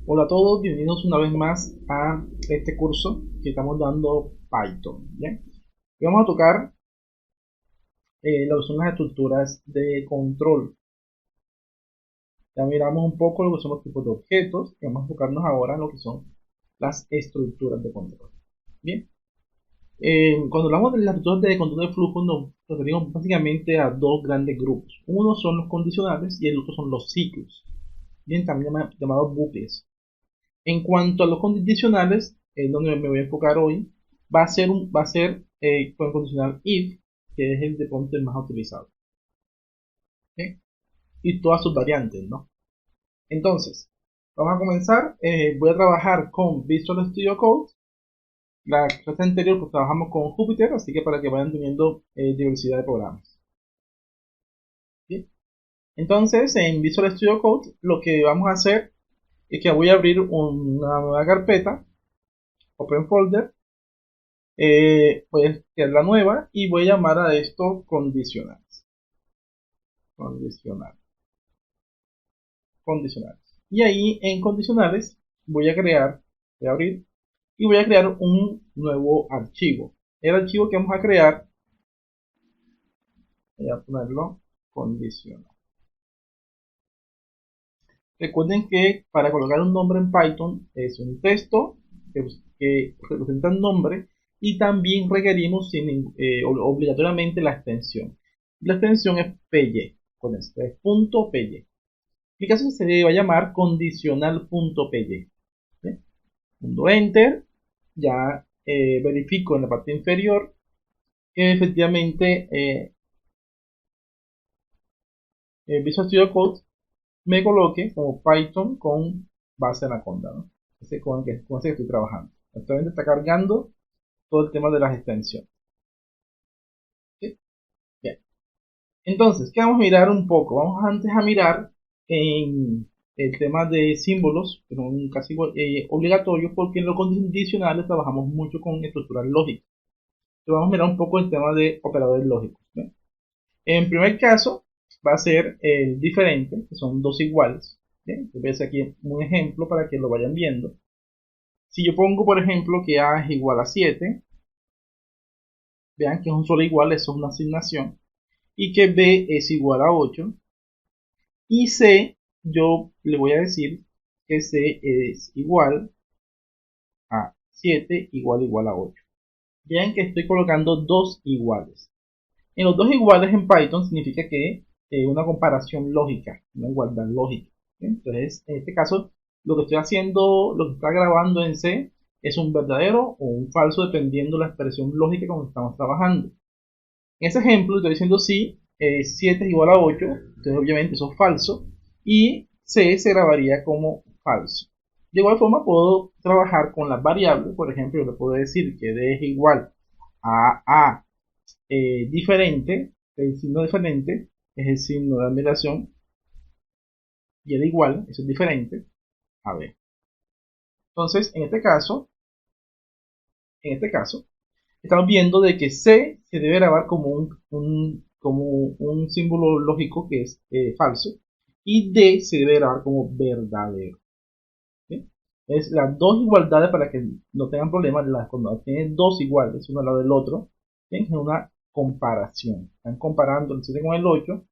Hola a todos, bienvenidos una vez más a este curso que estamos dando Python. ¿Bien? Y vamos a tocar lo que son las estructuras de control. Ya miramos un poco lo que son los tipos de objetos y vamos a enfocarnos ahora en lo que son las estructuras de control. Bien, cuando hablamos de las estructuras de control de flujo nos referimos básicamente a dos grandes grupos. Uno son los condicionales y el otro son los ciclos, bien, también llamados bucles. En cuanto a los condicionales, es donde me voy a enfocar hoy, va a ser con el condicional if, que es el de pronto el más utilizado. ¿Ok? Y todas sus variantes, ¿no? Entonces, vamos a comenzar. Voy a trabajar con Visual Studio Code. La clase anterior pues trabajamos con Jupyter, así que para que vayan teniendo diversidad de programas. ¿Sí? Entonces, en Visual Studio Code, lo que vamos a hacer es que voy a abrir una nueva carpeta, Open Folder. Voy a crear la nueva y voy a llamar a esto condicionales. Condicionales. Condicionales. Y ahí en condicionales voy a abrir y voy a crear un nuevo archivo. El archivo que vamos a crear, voy a ponerlo condicional. Recuerden que para colocar un nombre en Python es un texto que representa el nombre y también requerimos obligatoriamente la extensión. La extensión es py, con esto es .py. En mi caso se va a llamar condicional.py. Punto enter, ya verifico en la parte inferior que efectivamente Visual Studio Code me coloque como Python con base Anaconda, ¿no? Con ese que estoy trabajando. Actualmente está cargando todo el tema de las extensiones. ¿Sí? Bien. Entonces, ¿qué vamos a mirar un poco? Vamos antes a mirar en el tema de símbolos, que son casi obligatorios, porque en los condicionales trabajamos mucho con estructuras lógicas. Entonces, vamos a mirar un poco el tema de operadores lógicos. ¿Bien? En primer caso, va a ser el diferente, que son dos iguales. ¿Bien? Voy a hacer aquí un ejemplo para que lo vayan viendo. Si yo pongo, por ejemplo, que A es igual a 7, vean que es un solo igual, eso es una asignación, y que B es igual a 8, y C, yo le voy a decir que C es igual a 7 igual a 8. Vean que estoy colocando dos iguales. En los dos iguales en Python significa que una comparación lógica, una igualdad lógica. ¿Bien? Entonces, en este caso, lo que estoy haciendo, lo que está grabando en C es un verdadero o un falso dependiendo de la expresión lógica con la que estamos trabajando. En ese ejemplo estoy diciendo si 7 es igual a 8, entonces obviamente eso es falso, y C se grabaría como falso. De igual forma puedo trabajar con las variables, por ejemplo, yo le puedo decir que D es igual a diferente, el signo diferente es el signo de admiración, y el igual, eso es diferente, a B. Entonces, en este caso, estamos viendo de que C se debe grabar como como un símbolo lógico que es falso, y D se debe grabar como verdadero. ¿Sí? Es las dos igualdades para que no tengan problemas, cuando tienen dos iguales uno al lado del otro, ¿sí? Es una comparación. Están comparando el 7 con el 8,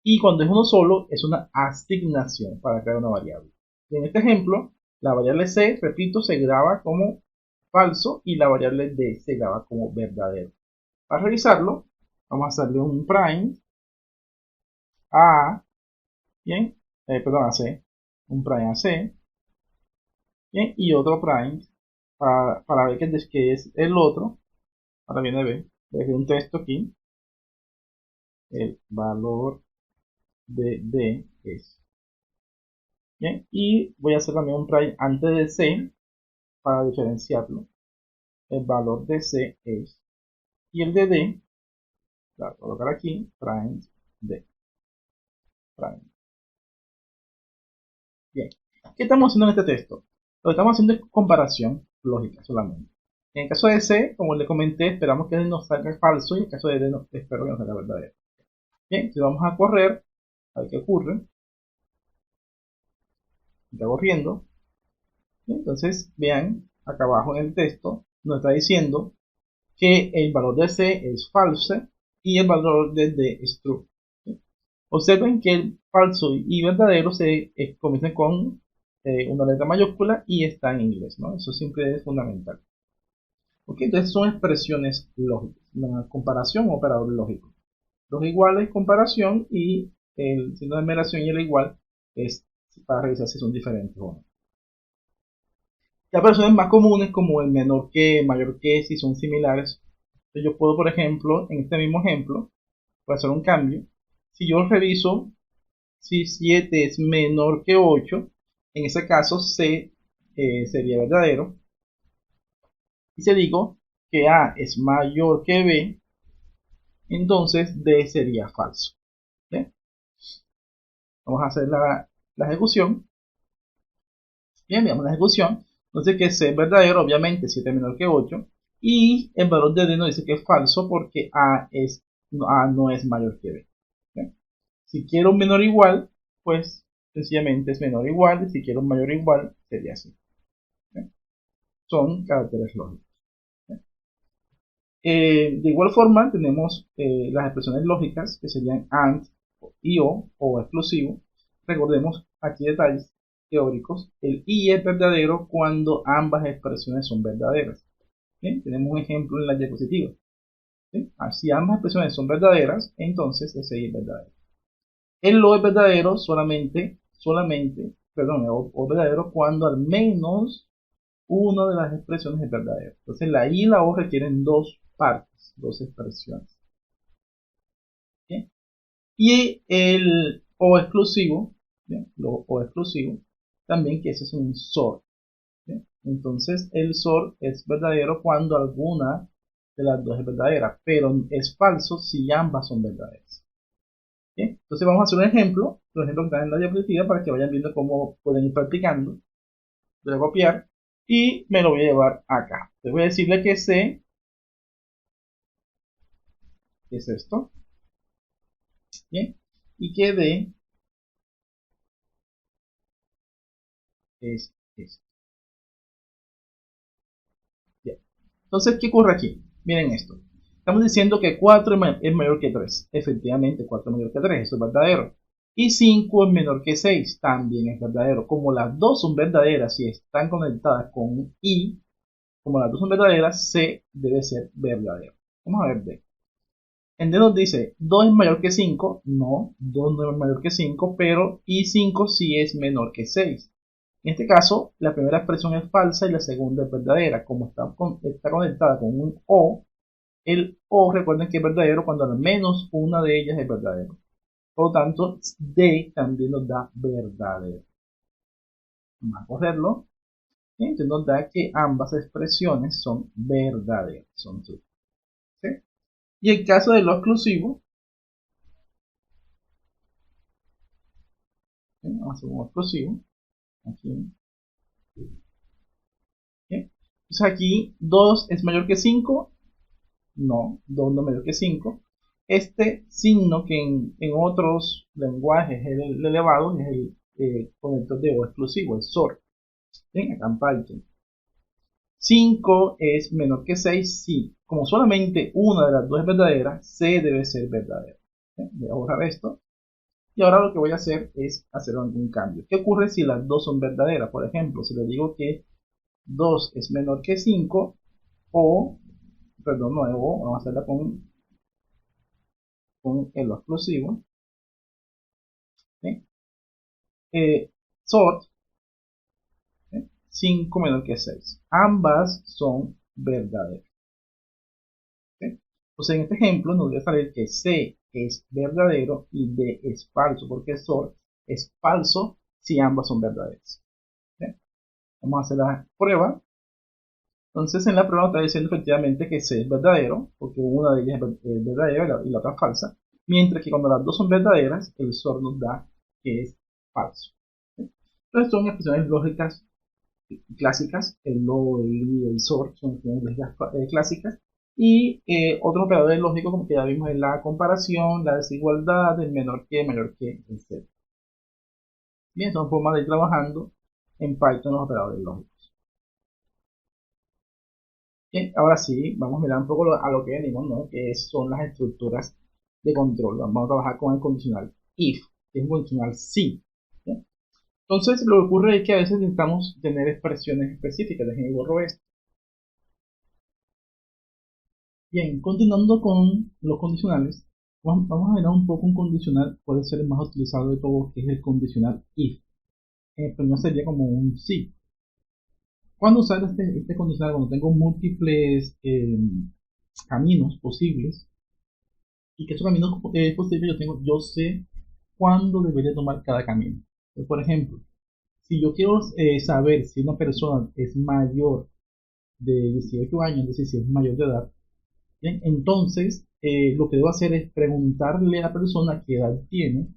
y cuando es uno solo es una asignación para crear una variable. Y en este ejemplo, la variable C, repito, se graba como falso y la variable D se graba como verdadero. Para revisarlo, vamos a hacerle un prime a, bien, perdón, a C, un prime a C, bien, y otro prime para ver que es el otro. Ahora viene B, voy a hacer un texto aquí, el valor de D es, bien, y voy a hacer también un prime antes de C para diferenciarlo. El valor de C es, y el de D, voy a colocar aquí, prime D, prime. Bien, ¿qué estamos haciendo en este texto? Lo que estamos haciendo es comparación lógica solamente. En el caso de C, como le comenté, esperamos que nos salga falso, y en el caso de D, espero que nos salga verdadero. Bien, si vamos a correr, a ver qué ocurre. Está corriendo. Entonces, vean, acá abajo en el texto nos está diciendo que el valor de C es falso y el valor de D es true. Observen que el falso y verdadero se comienzan con una letra mayúscula y está en inglés, ¿no? Eso siempre es fundamental. ¿Ok? Entonces son expresiones lógicas. La comparación, operador lógico. Los iguales, comparación, y el signo de admiración y el igual es para revisar si son diferentes o no. Ya expresiones más comunes como el menor que, mayor que, si son similares. Entonces yo puedo, por ejemplo, en este mismo ejemplo, voy a hacer un cambio. Si yo reviso si 7 es menor que 8, en ese caso C sería verdadero. Y si digo que A es mayor que B, entonces D sería falso. ¿Bien? Vamos a hacer la ejecución. Bien, veamos la ejecución. Entonces que C es verdadero, obviamente 7 es menor que 8. Y el valor de D nos dice que es falso porque A no es mayor que B. ¿Bien? Si quiero un menor igual, pues sencillamente es menor igual. Y si quiero un mayor igual, sería así. ¿Bien? Son caracteres lógicos. De igual forma, tenemos las expresiones lógicas que serían AND y o exclusivo. Recordemos aquí detalles teóricos. El y es verdadero cuando ambas expresiones son verdaderas. ¿Bien? Tenemos un ejemplo en la diapositiva. ¿Sí? Si ambas expresiones son verdaderas, entonces ese y es verdadero. El lo es verdadero perdón, o verdadero cuando al menos una de las expresiones es verdadera. Entonces la y y la o requieren dos partes, dos expresiones. ¿Bien? Y el o exclusivo, ¿bien? Lo o exclusivo, también que ese es un SOR. ¿Bien? Entonces el SOR es verdadero cuando alguna de las dos es verdadera, pero es falso si ambas son verdaderas. ¿Bien? Entonces vamos a hacer un ejemplo, los ejemplos que están en la diapositiva para que vayan viendo cómo pueden ir practicando. Voy a copiar y me lo voy a llevar acá. Les voy a decirle que C es esto. Bien, y que D es esto. Bien. Entonces, ¿qué ocurre aquí? Miren esto. Estamos diciendo que 4 es mayor que 3. Efectivamente, 4 es mayor que 3, eso es verdadero. Y 5 es menor que 6, también es verdadero. Como las dos son verdaderas y están conectadas con un I, como las dos son verdaderas, C debe ser verdadero. Vamos a ver D. En D nos dice 2 es mayor que 5, no, 2 no es mayor que 5, pero y 5 sí es menor que 6. En este caso, la primera expresión es falsa y la segunda es verdadera. Como está conectada con un O, el O recuerden que es verdadero cuando al menos una de ellas es verdadera. Por lo tanto, D también nos da verdadero. Vamos a correrlo. Entonces nos da que ambas expresiones son verdaderas, son true. ¿Sí? Y el caso de lo exclusivo, ¿sí? Vamos a hacer un exclusivo. Aquí. ¿Sí? Entonces aquí 2 es mayor que 5. No, 2 no es mayor que 5. Este signo que en otros lenguajes es el elevado, es el conector de O exclusivo, el SOR. ¿Bien? Acá en Python. 5 es menor que 6, sí. Como solamente una de las dos es verdadera, C debe ser verdadera. ¿Bien? Voy a borrar esto. Y ahora lo que voy a hacer es hacer algún cambio. ¿Qué ocurre si las dos son verdaderas? Por ejemplo, si le digo que 2 es menor que 5, o, perdón, no es o, vamos a hacerla con el exclusivo. ¿Sí? Sort, ¿sí? 5 menor que 6. Ambas son verdaderas. ¿Sí? Entonces en este ejemplo nos debe salir que C es verdadero y D es falso, porque sort es falso si ambas son verdaderas. ¿Sí? Vamos a hacer la prueba. Entonces en la prueba está diciendo efectivamente que C es verdadero, porque una de ellas es verdadera y la otra es falsa, mientras que cuando las dos son verdaderas, el SOR nos da que es falso. ¿Sí? Entonces son expresiones lógicas clásicas, el LO, el I, el SOR, son expresiones lógicas clásicas, y otros operadores lógicos como que ya vimos en la comparación, la desigualdad, el menor que, mayor que, etc. Bien, son formas de ir trabajando en Python los operadores lógicos. Bien, ahora sí, vamos a mirar un poco a lo que venimos, ¿no? Que son las estructuras de control. Vamos a trabajar con el condicional if, que es un condicional si. ¿Bien? Entonces, lo que ocurre es que a veces necesitamos tener expresiones específicas. Déjenme borro esto. Bien, continuando con los condicionales, vamos a ver un poco un condicional, puede ser el más utilizado de todos, que es el condicional if. En español sería como un si. Cuando usar este condicional, cuando tengo múltiples caminos posibles, y que esos caminos posibles yo sé cuándo debería tomar cada camino. Por ejemplo, si yo quiero saber si una persona es mayor de 18 años, es decir, si es mayor de edad, ¿bien? Entonces lo que debo hacer es preguntarle a la persona qué edad tiene.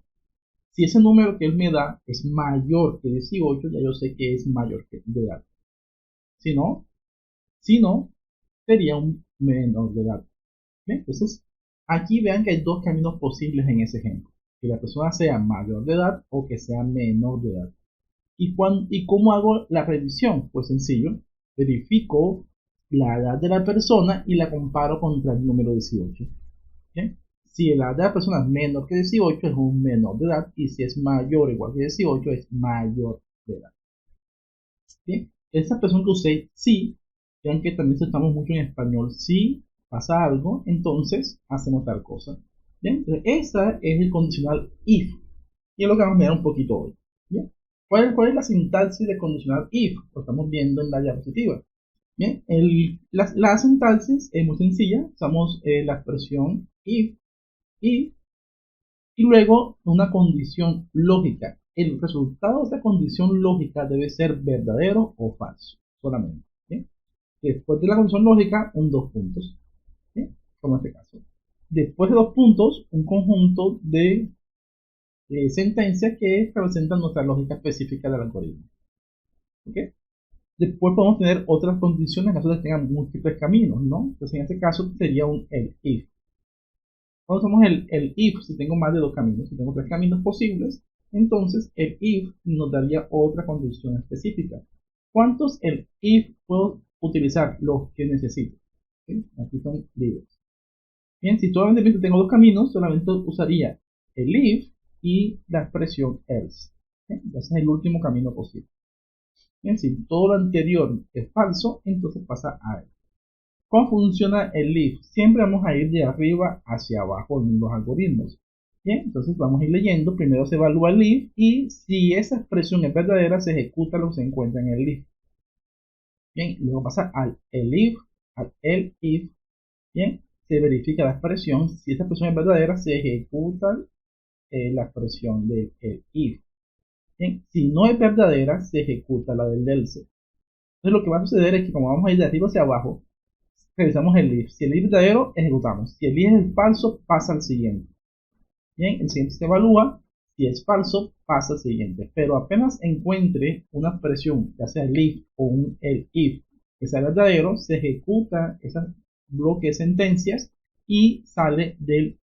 Si ese número que él me da es mayor que 18, ya yo sé que es mayor de edad. Si no, sería un menor de edad. ¿Bien? Entonces, aquí vean que hay dos caminos posibles en ese ejemplo. Que la persona sea mayor de edad o que sea menor de edad. ¿Y cómo hago la predicción? Pues sencillo, verifico la edad de la persona y la comparo contra el número 18. ¿Bien? Si la edad de la persona es menor que 18, es un menor de edad, y si es mayor o igual que 18, es mayor de edad. Bien, esa expresión que usé, sí, vean que también estamos mucho en español, si pasa algo, entonces hacemos tal cosa. Bien, entonces esa es el condicional if, y es lo que vamos a mirar un poquito hoy. Bien, ¿cuál es la sintaxis del condicional if? Lo estamos viendo en la diapositiva. Bien, la sintaxis es muy sencilla, usamos la expresión if y luego una condición lógica. El resultado de esa condición lógica debe ser verdadero o falso, solamente. ¿Bien? Después de la condición lógica, dos puntos, ¿bien? Como en este caso. Después de dos puntos, un conjunto de sentencias que representan nuestra lógica específica del algoritmo. ¿Okay? Después podemos tener otras condiciones en caso de que tengan múltiples caminos, ¿no? Entonces en este caso sería un el if. Cuando usamos el if, si tengo más de dos caminos, si tengo tres caminos posibles, entonces el if nos daría otra condición específica. ¿Cuántos el if puedo utilizar? Los que necesito. ¿Sí? Aquí son libres. Bien, si solamente tengo dos caminos, solamente usaría el if y la expresión else. ¿Sí? Ese es el último camino posible. Bien, si todo lo anterior es falso, entonces pasa a él. ¿Cómo funciona el if? Siempre vamos a ir de arriba hacia abajo en los algoritmos. Bien, entonces vamos a ir leyendo. Primero se evalúa el if y si esa expresión es verdadera, se ejecuta lo que se encuentra en el if. Bien, luego pasa al el if. Bien, se verifica la expresión. Si esa expresión es verdadera, se ejecuta la expresión del if. Bien, si no es verdadera, se ejecuta la del else. Entonces lo que va a suceder es que como vamos a ir de arriba hacia abajo, revisamos el if. Si el if es verdadero, ejecutamos. Si el if es falso, pasa al siguiente. Bien, el siguiente se evalúa. Si es falso, pasa al siguiente. Pero apenas encuentre una expresión, ya sea el if o el if, que sea verdadero, se ejecuta ese bloque de sentencias y sale de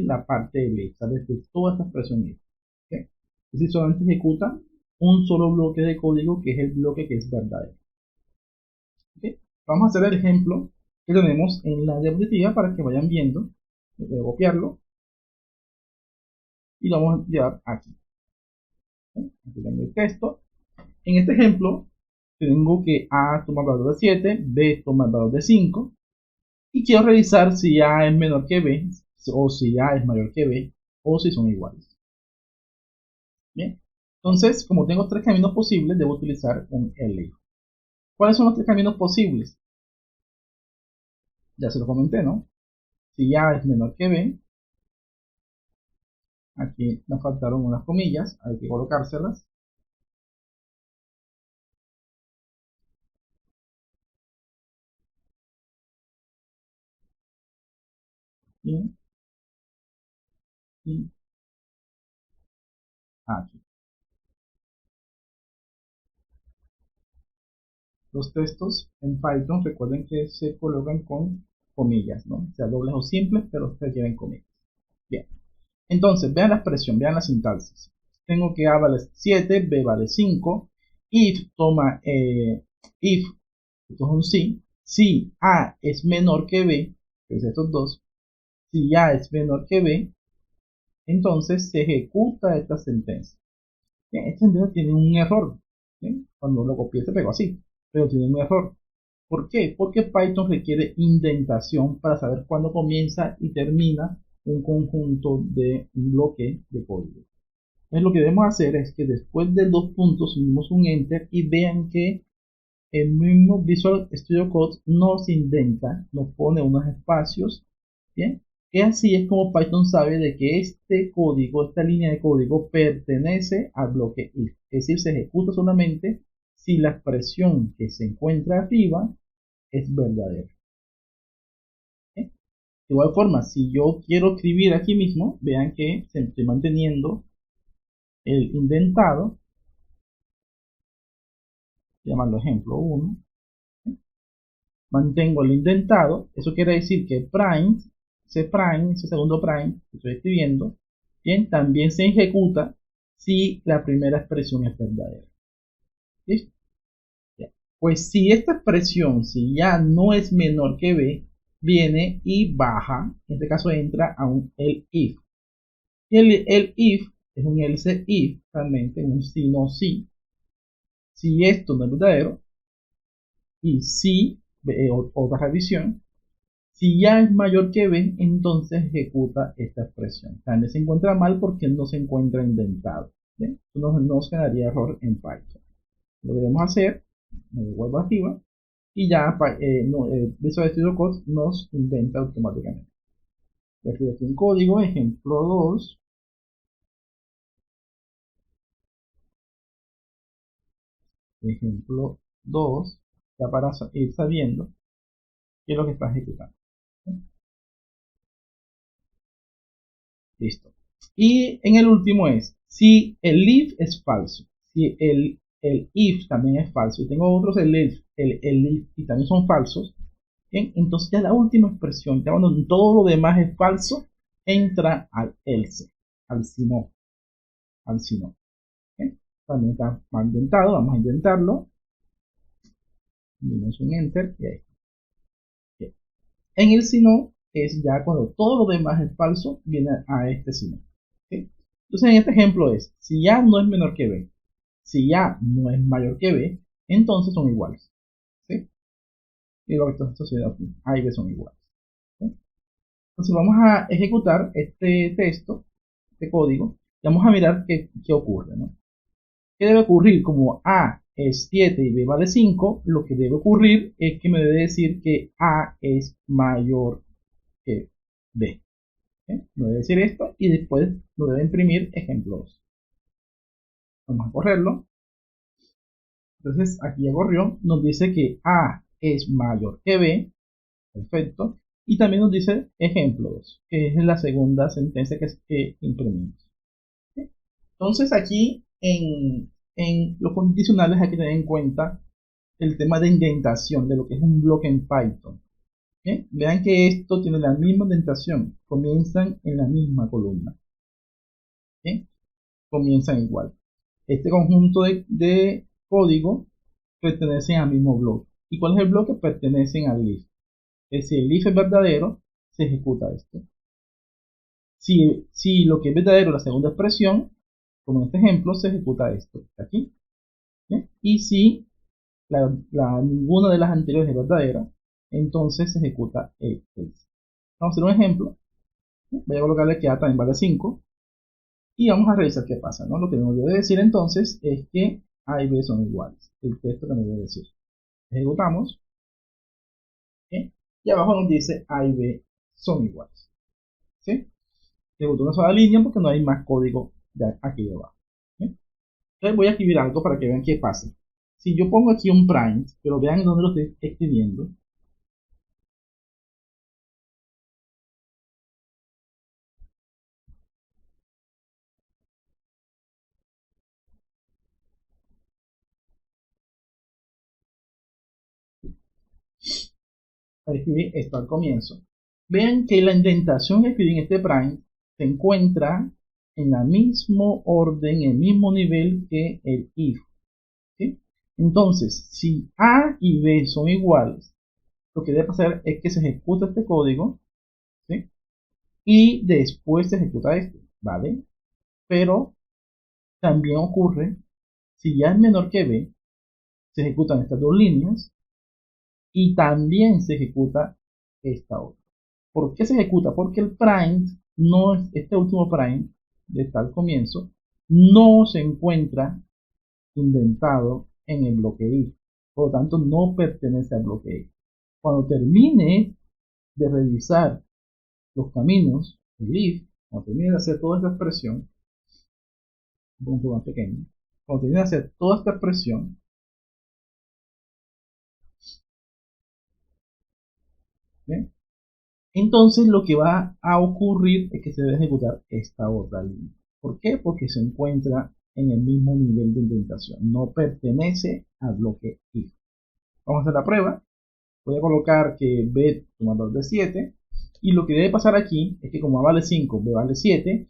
la parte del if, sale de toda esta expresión if. ¿Okay? Es decir, solamente ejecuta un solo bloque de código, que es el bloque que es verdadero. ¿Okay? Vamos a hacer el ejemplo que tenemos en la diapositiva para que vayan viendo. Voy a copiarlo y lo vamos a llevar aquí. ¿Okay? Aquí tengo el texto. En este ejemplo, tengo que A toma el valor de 7, B toma el valor de 5 y quiero revisar si A es menor que B o si A es mayor que B o si son iguales. Bien, entonces, como tengo tres caminos posibles, debo utilizar un if. ¿Cuáles son los tres caminos posibles? Ya se lo comenté, ¿no? Si A es menor que B, aquí nos faltaron unas comillas, hay que colocárselas. Bien, y aquí. Los textos en Python, recuerden que se colocan con comillas, ¿no? O sea, dobles o simples, pero ustedes lleven comillas. Bien. Entonces, vean la expresión, vean la sintaxis. Tengo que A vale 7, B vale 5. If toma, if, esto es un Si A es menor que B, que es estos dos, si A es menor que B, entonces se ejecuta esta sentencia. Bien, esta sentencia tiene un error. Bien, cuando lo copié se pegó así, pero tiene un error. ¿Por qué? Porque Python requiere indentación para saber cuándo comienza y termina un conjunto de un bloque de código. Entonces lo que debemos hacer es que después de dos puntos unimos un enter y vean que el mismo Visual Studio Code nos indenta, nos pone unos espacios, ¿bien? Y así es como Python sabe de que este código, esta línea de código pertenece al bloque if. Es decir, se ejecuta solamente si la expresión que se encuentra arriba es verdadera. ¿Okay? De igual forma, si yo quiero escribir aquí mismo, vean que se estoy manteniendo el indentado, llamarlo ejemplo 1, mantengo el indentado, eso quiere decir que ese segundo prime que estoy escribiendo, bien, también se ejecuta si la primera expresión es verdadera. ¿Listo? Bien. Pues si esta expresión, si ya no es menor que b, viene y baja, en este caso entra a un elif. Y el if es un else if, realmente un si no si. Si esto no es verdadero, y si, otra revisión, si ya es mayor que b, entonces ejecuta esta expresión. También se encuentra mal porque no se encuentra indentado. ¿Bien? No se daría error en Python. Lo que debemos hacer, me vuelvo arriba, y ya Visual Studio Code nos inventa automáticamente. Le escribo aquí un código, ejemplo 2. Ejemplo 2, ya para ir sabiendo qué es lo que está ejecutando. Listo. Y en el último es, si el if es falso, si el if también es falso, y tengo otros el if y también son falsos, ¿bien? Entonces ya la última expresión, ya cuando todo lo demás es falso, entra al else, al si no, ¿bien? También está mal inventado, vamos a intentarlo. Damos un enter y ahí. Bien. En el si no es ya cuando todo lo demás es falso, viene a este si no. ¿Okay? Entonces en este ejemplo es, si ya no es menor que b, si ya no es mayor que b, entonces son iguales. ¿Sí? Y lo que está sucediendo aquí, a y b son iguales. ¿Sí? Entonces vamos a ejecutar este texto, este código, y vamos a mirar qué ocurre, ¿no? ¿Qué debe ocurrir? Como a es 7 y b vale 5, lo que debe ocurrir es que me debe decir que a es mayor que b. ¿Okay? Me debe decir esto y después nos debe imprimir ejemplos. Vamos a correrlo. Entonces aquí ya corrió, nos dice que a es mayor que b, perfecto, y también nos dice ejemplo 2, que es la segunda sentencia que imprimimos. ¿Okay? Entonces aquí en los condicionales hay que tener en cuenta el tema de indentación de lo que es un bloque en Python. ¿Okay? Vean que esto tiene la misma indentación, comienzan en la misma columna. ¿Okay? Comienzan igual. Este conjunto de código pertenecen al mismo bloque. ¿Y cuál es el bloque? Pertenecen al if. Es decir, el if es verdadero, se ejecuta esto. Si lo que es verdadero, la segunda expresión, como en este ejemplo, se ejecuta esto, aquí. ¿Bien? Y si ninguna de las anteriores es verdadera, entonces se ejecuta el else. Vamos a hacer un ejemplo. ¿Bien? Voy a colocarle que a también vale 5. Y vamos a revisar qué pasa, ¿no? Lo que nos debe decir entonces es que a y b son iguales. El texto que nos debe decir. Ejecutamos. ¿Sí? Y abajo nos dice a y b son iguales. ¿Sí? Ejecuto una sola línea porque no hay más código de aquí abajo. ¿Sí? Entonces voy a escribir algo para que vean qué pasa. Si yo pongo aquí un prime, pero vean dónde lo estoy escribiendo. Para escribir esto al comienzo. Vean que la indentación que escribí en este prime se encuentra en el mismo orden, en el mismo nivel que el if. ¿Sí? Entonces, si a y b son iguales, lo que debe pasar es que se ejecuta este código, ¿sí? Y después se ejecuta este, ¿vale? Pero también ocurre, si ya es menor que b, se ejecutan estas dos líneas y también se ejecuta esta otra. ¿Por qué se ejecuta? Porque el prime, no es, este último prime, de tal comienzo, no se encuentra indentado en el bloque if. Por lo tanto, no pertenece al bloque if. Cuando termine de revisar los caminos, el if, cuando termine de hacer toda esta expresión, un punto más pequeño, cuando termine de hacer toda esta expresión, ¿bien? Entonces lo que va a ocurrir es que se debe ejecutar esta otra línea. ¿Por qué? Porque se encuentra en el mismo nivel de indentación. No pertenece al bloque if. Vamos a hacer la prueba. Voy a colocar que b toma valor de 7. Y lo que debe pasar aquí es que como a vale 5, b vale 7,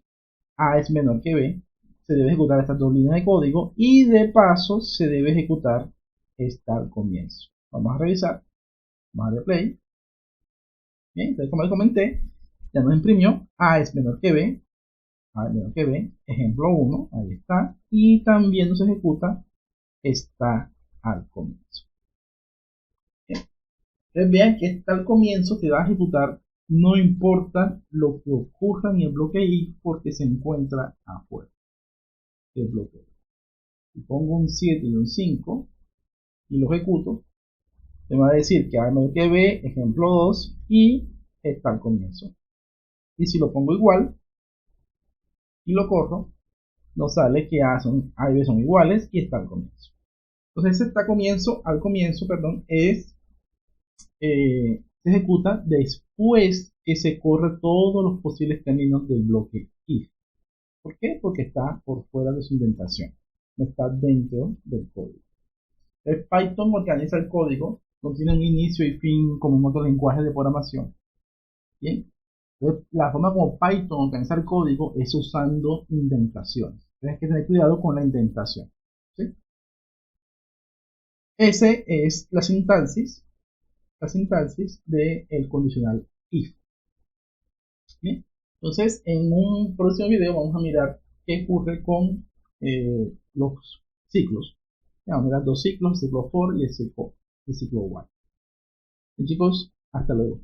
a es menor que b, se debe ejecutar estas dos líneas de código y de paso se debe ejecutar esta al comienzo. Vamos a revisar. Vamos a darle play. Bien, entonces como les comenté, ya nos imprimió a es menor que b, a es menor que b, ejemplo 1, ahí está, y también nos ejecuta está al comienzo. Bien. Entonces vean que está al comienzo se va a ejecutar, no importa lo que ocurra en el bloque i, porque se encuentra afuera del bloque i. Si pongo un 7 y un 5 y lo ejecuto, me va a decir que a es menor que b, ejemplo 2, y está al comienzo. Y si lo pongo igual y lo corro, nos sale que A y B son iguales y está al comienzo. Entonces está al comienzo, perdón, se ejecuta después que se corre todos los posibles caminos del bloque if. ¿Por qué? Porque está por fuera de su indentación, no está dentro del código. El Python organiza el código, no tiene un inicio y fin como en otros lenguajes de programación. Bien. Entonces, la forma como Python organiza el código es usando indentaciones. Tienes que tener cuidado con la indentación. ¿Sí? Ese es la sintaxis del condicional if. ¿Bien? Entonces, en un próximo video vamos a mirar qué ocurre con los ciclos. Vamos a mirar dos ciclos, el ciclo for y el ciclo while. Bien, chicos, hasta luego.